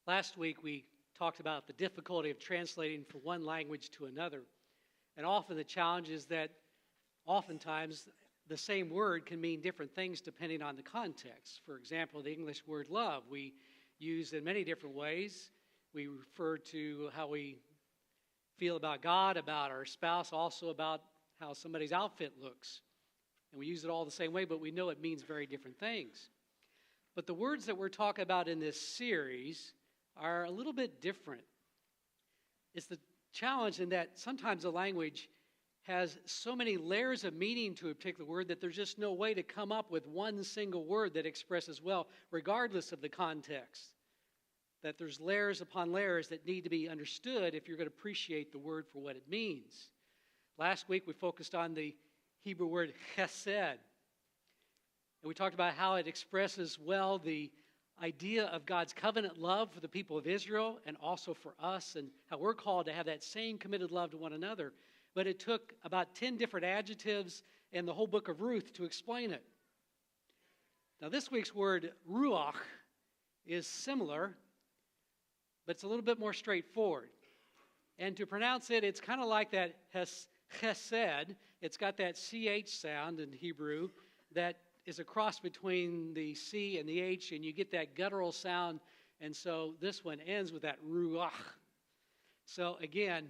Last week we talked about the difficulty of translating from one language to another. And often the challenge is that oftentimes the same word can mean different things depending on the context. For example, the English word love we use in many different ways. We refer to how we feel about God, about our spouse, also about how somebody's outfit looks. And we use it all the same way, but we know it means very different things. But the words that we're talking about in this series are a little bit different. It's the challenge in that sometimes the language has so many layers of meaning to a particular word that there's just no way to come up with one single word that expresses well, regardless of the context. That there's layers upon layers that need to be understood if you're going to appreciate the word for what it means. Last week we focused on the Hebrew word chesed. And we talked about how it expresses well the idea of God's covenant love for the people of Israel and also for us, and how we're called to have that same committed love to one another. But it took about 10 different adjectives and the whole book of Ruth to explain it. Now this week's word ruach is similar, but it's a little bit more straightforward. And to pronounce it, it's kind of like that chesed. It's got that CH sound in Hebrew that is a cross between the C and the H, and you get that guttural sound, and so this one ends with that ruach. So again,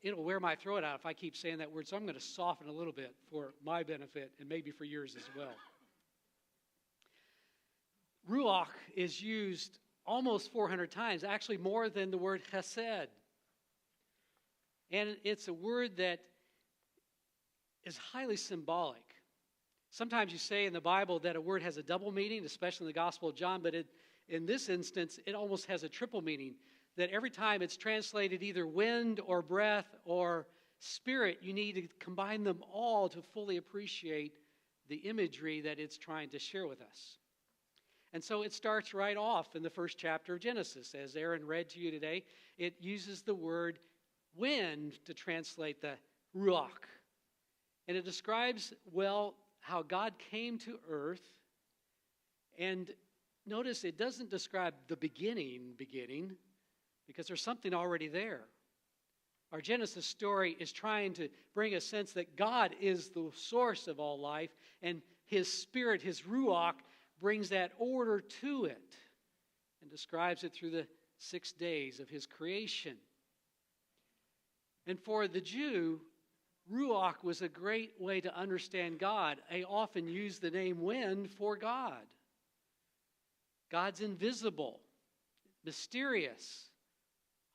it'll wear my throat out if I keep saying that word, so I'm going to soften a little bit for my benefit and maybe for yours as well. Ruach is used almost 400 times, actually more than the word chesed. And it's a word that is highly symbolic. Sometimes you say in the Bible that a word has a double meaning, especially in the Gospel of John, but in this instance, it almost has a triple meaning. That every time it's translated either wind or breath or spirit, you need to combine them all to fully appreciate the imagery that it's trying to share with us. And so it starts right off in the first chapter of Genesis. As Aaron read to you today, it uses the word wind to translate the ruach. And it describes, well, how God came to earth. And notice it doesn't describe the beginning, because there's something already there. Our Genesis story is trying to bring a sense that God is the source of all life, and His Spirit, His ruach, brings that order to it and describes it through the 6 days of His creation. And for the Jew, ruach was a great way to understand God. They often use the name wind for God. God's invisible, mysterious,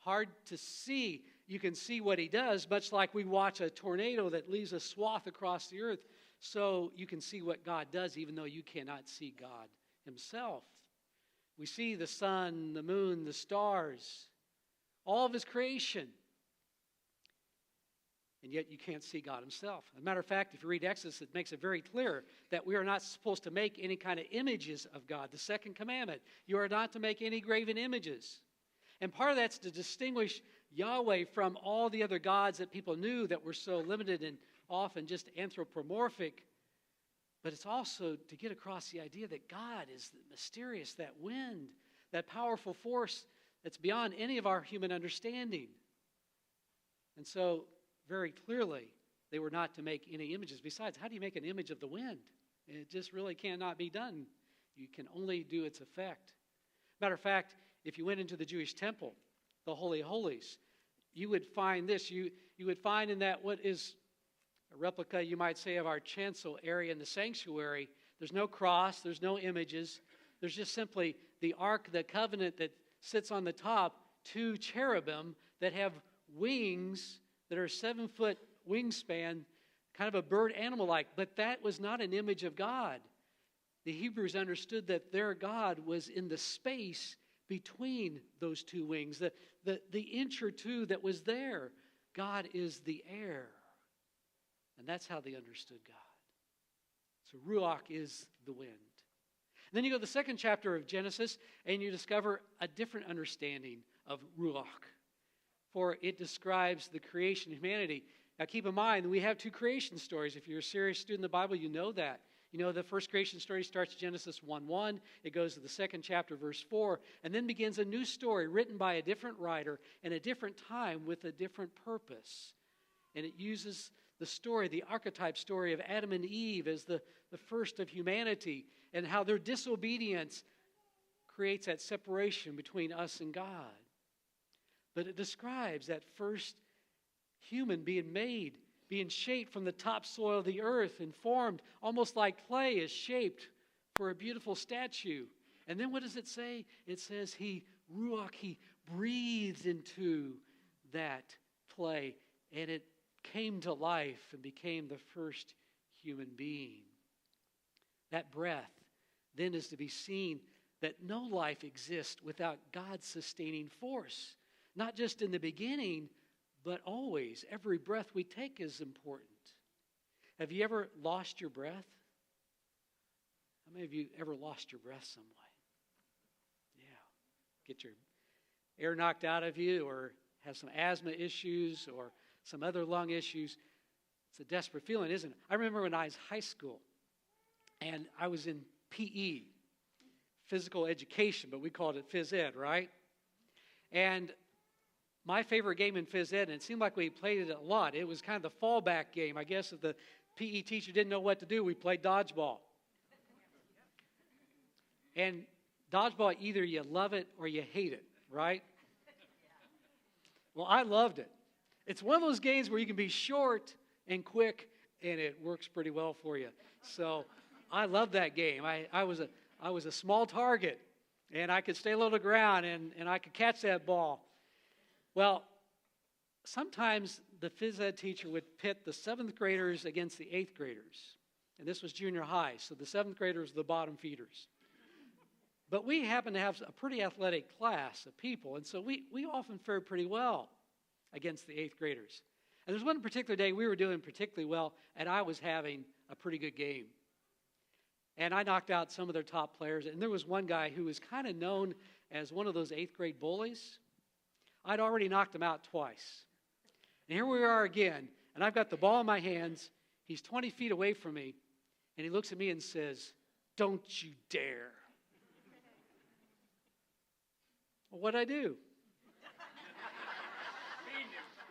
hard to see. You can see what He does, much like we watch a tornado that leaves a swath across the earth, so you can see what God does, even though you cannot see God Himself. We see the sun, the moon, the stars, all of His creation. And yet you can't see God Himself. As a matter of fact, if you read Exodus, it makes it very clear that we are not supposed to make any kind of images of God. The second commandment, you are not to make any graven images. And part of that's to distinguish Yahweh from all the other gods that people knew that were so limited and often just anthropomorphic. But it's also to get across the idea that God is mysterious, that wind, that powerful force that's beyond any of our human understanding. And so, very clearly, they were not to make any images. Besides, how do you make an image of the wind? It just really cannot be done. You can only do its effect. Matter of fact, if you went into the Jewish temple, the Holy of Holies, you would find this. You would find in that what is a replica, you might say, of our chancel area in the sanctuary. There's no cross. There's no images. There's just simply the Ark of the Covenant that sits on the top, 2 cherubim that have wings that are 7-foot wingspan, kind of a bird animal-like. But that was not an image of God. The Hebrews understood that their God was in the space between those 2 wings, the inch or two that was there. God is the air. And that's how they understood God. So ruach is the wind. And then you go to the second chapter of Genesis, and you discover a different understanding of ruach. For it describes the creation of humanity. Now keep in mind, we have 2 creation stories. If you're a serious student of the Bible, you know that. You know, the first creation story starts Genesis 1:1. It goes to the second chapter, verse 4, and then begins a new story written by a different writer in a different time with a different purpose. And it uses the story, the archetype story of Adam and Eve as the first of humanity, and how their disobedience creates that separation between us and God. But it describes that first human being made, being shaped from the topsoil of the earth and formed almost like clay is shaped for a beautiful statue. And then what does it say? It says he breathed into that clay, and it came to life and became the first human being. That breath then is to be seen that no life exists without God's sustaining force. Not just in the beginning, but always. Every breath we take is important. Have you ever lost your breath? How many of you ever lost your breath some way? Yeah. Get your air knocked out of you, or have some asthma issues, or some other lung issues. It's a desperate feeling, isn't it? I remember when I was in high school, and I was in PE, physical education, but we called it phys ed, right? And my favorite game in phys ed, and it seemed like we played it a lot, it was kind of the fallback game. I guess if the PE teacher didn't know what to do, we played dodgeball. And dodgeball, either you love it or you hate it, right? Well, I loved it. It's one of those games where you can be short and quick, and it works pretty well for you. So I love that game. I was a small target, and I could stay low to the ground, and I could catch that ball. Well, sometimes the phys ed teacher would pit the 7th graders against the 8th graders. And this was junior high, so the 7th graders were the bottom feeders. But we happened to have a pretty athletic class of people, and so we often fared pretty well against the 8th graders. And there's one particular day we were doing particularly well, and I was having a pretty good game. And I knocked out some of their top players, and there was one guy who was kind of known as one of those 8th grade bullies. I'd already knocked him out twice. And here we are again, and I've got the ball in my hands. He's 20 feet away from me, and he looks at me and says, "Don't you dare." Well, what'd I do?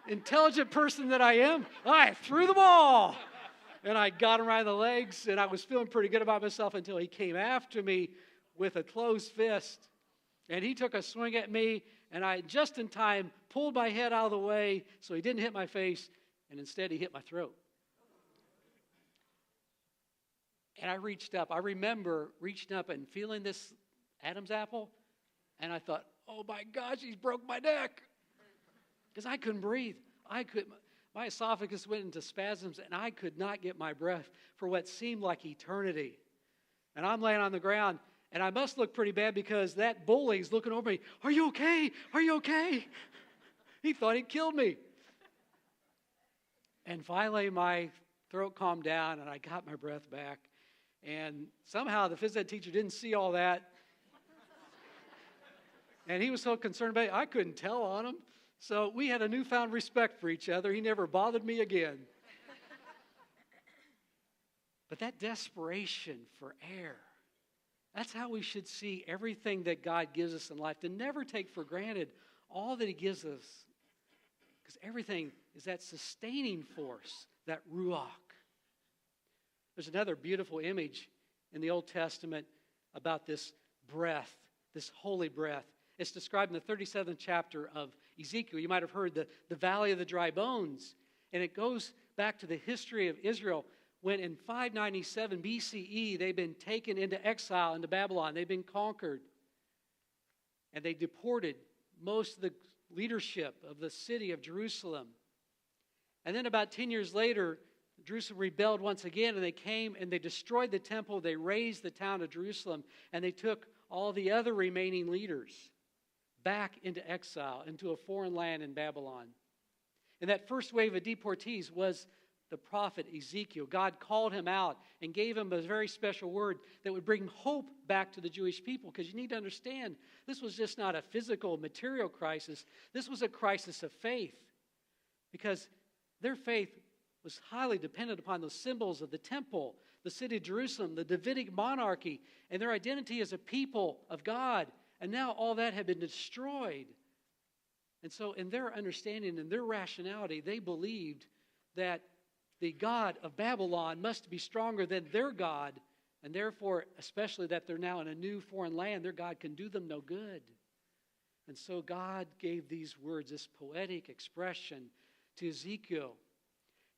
Intelligent person that I am, I threw the ball. And I got him right in the legs, and I was feeling pretty good about myself until he came after me with a closed fist. And he took a swing at me, and I, just in time, pulled my head out of the way so he didn't hit my face, and instead he hit my throat. And I reached up. I remember reaching up and feeling this Adam's apple, and I thought, oh my gosh, he's broke my neck. Because I couldn't breathe. My esophagus went into spasms, and I could not get my breath for what seemed like eternity. And I'm laying on the ground, and I must look pretty bad because that bully's looking over me. Are you okay? Are you okay? He thought he'd killed me. And finally, my throat calmed down, and I got my breath back. And somehow the phys ed teacher didn't see all that. And he was so concerned about it, I couldn't tell on him. So we had a newfound respect for each other. He never bothered me again. But that desperation for air, that's how we should see everything that God gives us in life, to never take for granted all that he gives us. Because everything is that sustaining force, that RUACH. There's another beautiful image in the Old Testament about this breath, this holy breath. It's described in the 37th chapter of Ezekiel. You might have heard the Valley of the Dry Bones. And it goes back to the history of Israel when in 597 BCE they've been taken into exile into Babylon. They've been conquered. And they deported most of the leadership of the city of Jerusalem. And then about 10 years later, Jerusalem rebelled once again, and they came and they destroyed the temple. They razed the town of Jerusalem, and they took all the other remaining leaders back into exile, into a foreign land in Babylon. And that first wave of deportees was the prophet Ezekiel. God called him out and gave him a very special word that would bring hope back to the Jewish people. Because you need to understand, this was just not a physical, material crisis. This was a crisis of faith. Because their faith was highly dependent upon those symbols of the temple, the city of Jerusalem, the Davidic monarchy, and their identity as a people of God. And now all that had been destroyed. And so in their understanding and their rationality, they believed that the God of Babylon must be stronger than their God, and therefore, especially that they're now in a new foreign land, their God can do them no good. And so God gave these words, this poetic expression to Ezekiel,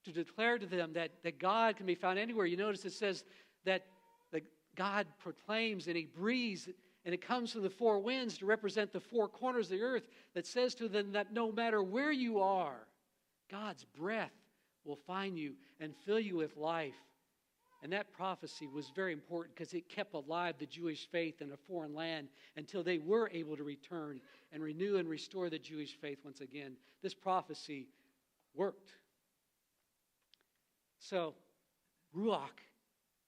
to declare to them that God can be found anywhere. You notice it says that God proclaims and he breathes, and it comes from the four winds to represent the four corners of the earth, that says to them that no matter where you are, God's breath will find you and fill you with life. And that prophecy was very important because it kept alive the Jewish faith in a foreign land until they were able to return and renew and restore the Jewish faith once again. This prophecy worked. So, RUACH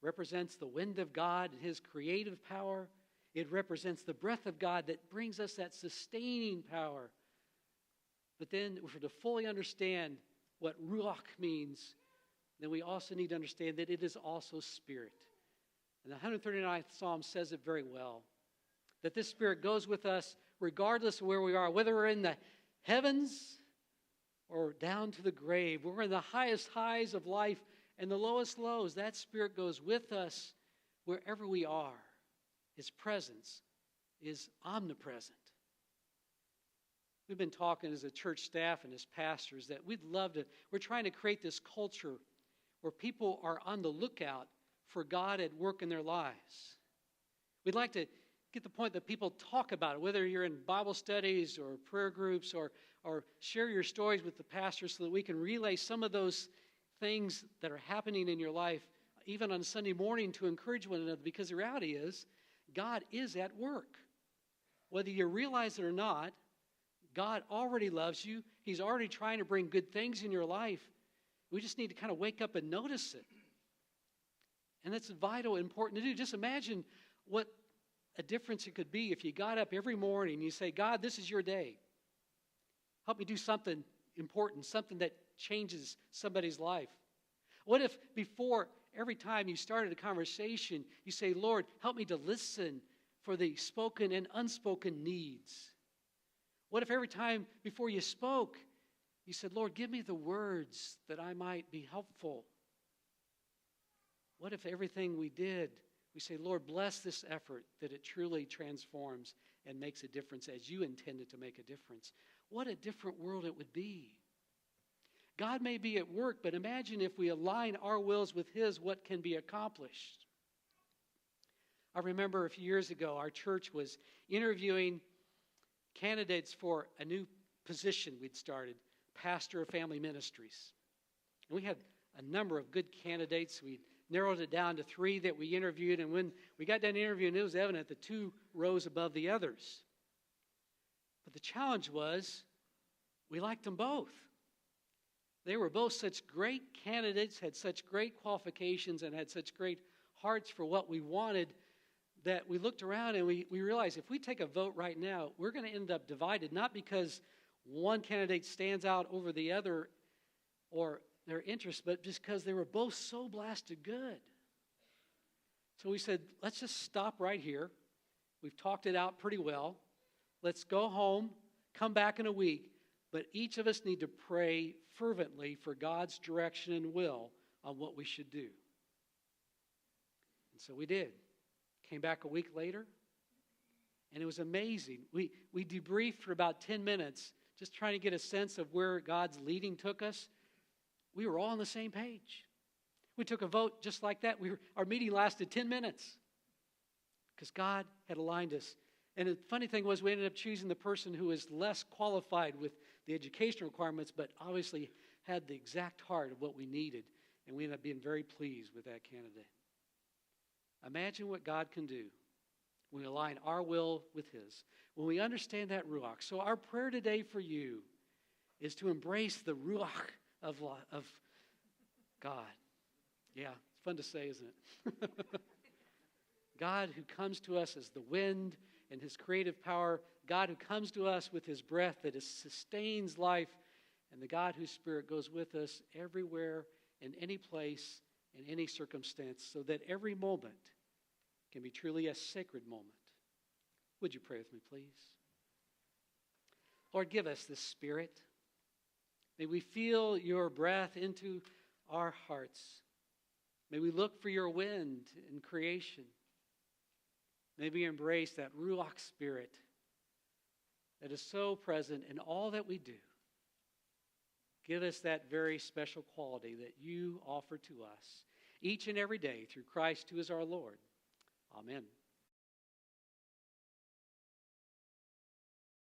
represents the wind of God and his creative power. It represents the breath of God that brings us that sustaining power. But then, if we're to fully understand what RUACH means, then we also need to understand that it is also spirit. And the 139th Psalm says it very well, that this spirit goes with us regardless of where we are, whether we're in the heavens or down to the grave. We're in the highest highs of life and the lowest lows. That spirit goes with us wherever we are. His presence is omnipresent. We've been talking as a church staff and as pastors that we're trying to create this culture where people are on the lookout for God at work in their lives. We'd like to get the point that people talk about it, whether you're in Bible studies or prayer groups or share your stories with the pastor so that we can relay some of those things that are happening in your life, even on Sunday morning, to encourage one another, because the reality is God is at work. Whether you realize it or not, God already loves you. He's already trying to bring good things in your life. We just need to kind of wake up and notice it. And that's vital, important to do. Just imagine what a difference it could be if you got up every morning and you say, God, this is your day. Help me do something important, something that changes somebody's life. What if before every time you started a conversation, you say, Lord, help me to listen for the spoken and unspoken needs? What if every time before you spoke, you said, Lord, give me the words that I might be helpful? What if everything we did, we say, Lord, bless this effort, that it truly transforms and makes a difference as you intended to make a difference? What a different world it would be. God may be at work, but imagine if we align our wills with his, what can be accomplished. I remember a few years ago, our church was interviewing candidates for a new position we'd started, pastor of family ministries. And we had a number of good candidates. We narrowed it down to 3 that we interviewed, and when we got done interviewing, it was evident that 2 rose above the others. But the challenge was, we liked them both. They were both such great candidates, had such great qualifications, and had such great hearts for what we wanted, that we looked around and we realized if we take a vote right now, we're going to end up divided, not because one candidate stands out over the other or their interests, but just because they were both so blasted good. So we said, let's just stop right here. We've talked it out pretty well. Let's go home, come back in a week, but each of us need to pray fervently for God's direction and will on what we should do. And so we did. Came back a week later, and it was amazing. We debriefed for about 10 minutes, just trying to get a sense of where God's leading took us. We were all on the same page. We took a vote just like that. Our meeting lasted 10 minutes because God had aligned us. And the funny thing was, we ended up choosing the person who was less qualified with the education requirements, but obviously had the exact heart of what we needed. And we ended up being very pleased with that candidate. Imagine what God can do when we align our will with his, when we understand that RUACH. So our prayer today for you is to embrace the RUACH of God. Yeah, it's fun to say, isn't it? God who comes to us as the wind and his creative power, God who comes to us with his breath that sustains life, and the God whose spirit goes with us everywhere in any place, in any circumstance, so that every moment can be truly a sacred moment. Would you pray with me, please? Lord, give us this Spirit. May we feel your breath into our hearts. May we look for your wind in creation. May we embrace that RUACH Spirit that is so present in all that we do. Give us that very special quality that you offer to us each and every day through Christ, who is our Lord. Amen.